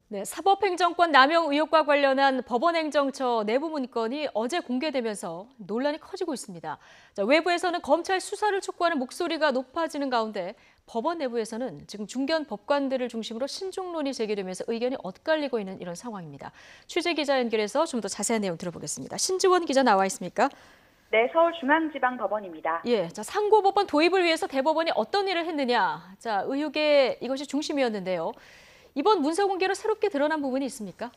네, 사법행정권 남용 의혹과 관련한 법원행정처 내부 문건이 어제 공개되면서 논란이 커지고 있습니다. 자, 외부에서는 검찰 수사를 촉구하는 목소리가 높아지는 가운데 법원 내부에서는 지금 중견 법관들을 중심으로 신중론이 제기되면서 의견이 엇갈리고 있는 이런 상황입니다. 취재 기자 연결해서 좀 더 자세한 내용 들어보겠습니다. 신지원 기자 나와 있습니까? 네, 서울중앙지방법원입니다. 예, 자, 상고법원 도입을 위해서 대법원이 어떤 일을 했느냐. 자, 의혹의 이것이 중심이었는데요. 이번 문서 공개로 새롭게 드러난 부분이 있습니까?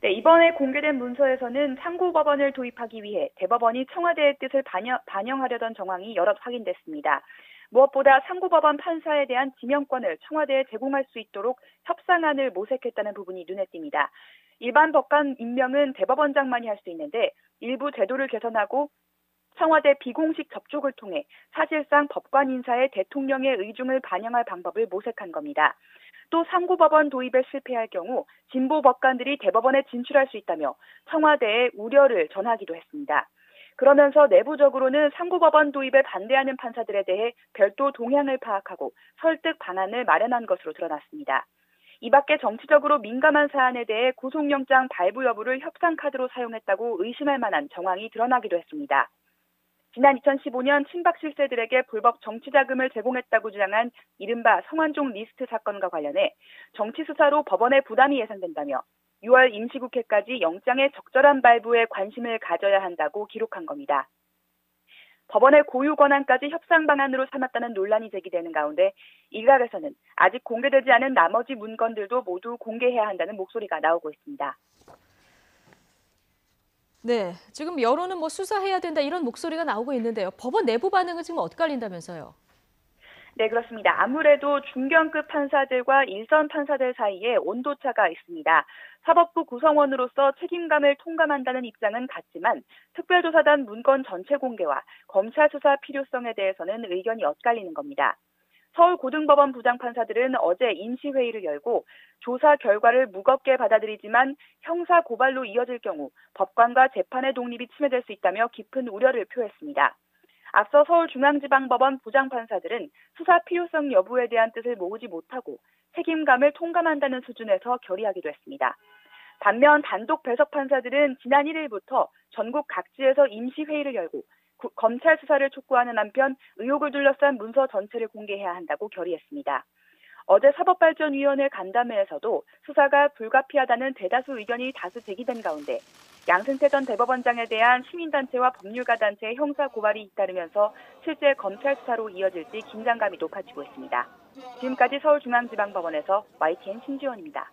네, 이번에 공개된 문서에서는 상고법원을 도입하기 위해 대법원이 청와대의 뜻을 반영하려던 정황이 여럿 확인됐습니다. 무엇보다 상고법원 판사에 대한 지명권을 청와대에 제공할 수 있도록 협상안을 모색했다는 부분이 눈에 띕니다. 일반 법관 임명은 대법원장만이 할 수 있는데 일부 제도를 개선하고 청와대 비공식 접촉을 통해 사실상 법관 인사에 대통령의 의중을 반영할 방법을 모색한 겁니다. 또 상고법원 도입에 실패할 경우 진보 법관들이 대법원에 진출할 수 있다며 청와대에 우려를 전하기도 했습니다. 그러면서 내부적으로는 상고법원 도입에 반대하는 판사들에 대해 별도 동향을 파악하고 설득 방안을 마련한 것으로 드러났습니다. 이 밖에 정치적으로 민감한 사안에 대해 구속영장 발부 여부를 협상 카드로 사용했다고 의심할 만한 정황이 드러나기도 했습니다. 지난 2015년 친박 실세들에게 불법 정치자금을 제공했다고 주장한 이른바 성완종 리스트 사건과 관련해 정치수사로 법원의 부담이 예상된다며 6월 임시국회까지 영장의 적절한 발부에 관심을 가져야 한다고 기록한 겁니다. 법원의 고유 권한까지 협상 방안으로 삼았다는 논란이 제기되는 가운데 일각에서는 아직 공개되지 않은 나머지 문건들도 모두 공개해야 한다는 목소리가 나오고 있습니다. 네, 지금 여론은 뭐 수사해야 된다 이런 목소리가 나오고 있는데요. 법원 내부 반응은 지금 엇갈린다면서요. 네, 그렇습니다. 아무래도 중견급 판사들과 일선 판사들 사이에 온도차가 있습니다. 사법부 구성원으로서 책임감을 통감한다는 입장은 같지만 특별조사단 문건 전체 공개와 검찰 수사 필요성에 대해서는 의견이 엇갈리는 겁니다. 서울고등법원 부장판사들은 어제 임시회의를 열고 조사 결과를 무겁게 받아들이지만 형사 고발로 이어질 경우 법관과 재판의 독립이 침해될 수 있다며 깊은 우려를 표했습니다. 앞서 서울중앙지방법원 부장판사들은 수사 필요성 여부에 대한 뜻을 모으지 못하고 책임감을 통감한다는 수준에서 결의하기도 했습니다. 반면 단독 배석 판사들은 지난 1일부터 전국 각지에서 임시회의를 열고 검찰 수사를 촉구하는 한편 의혹을 둘러싼 문서 전체를 공개해야 한다고 결의했습니다. 어제 사법발전위원회 간담회에서도 수사가 불가피하다는 대다수 의견이 다수 제기된 가운데 양승태 전 대법원장에 대한 시민단체와 법률가 단체의 형사 고발이 잇따르면서 실제 검찰 수사로 이어질지 긴장감이 높아지고 있습니다. 지금까지 서울중앙지방법원에서 YTN 신지원입니다.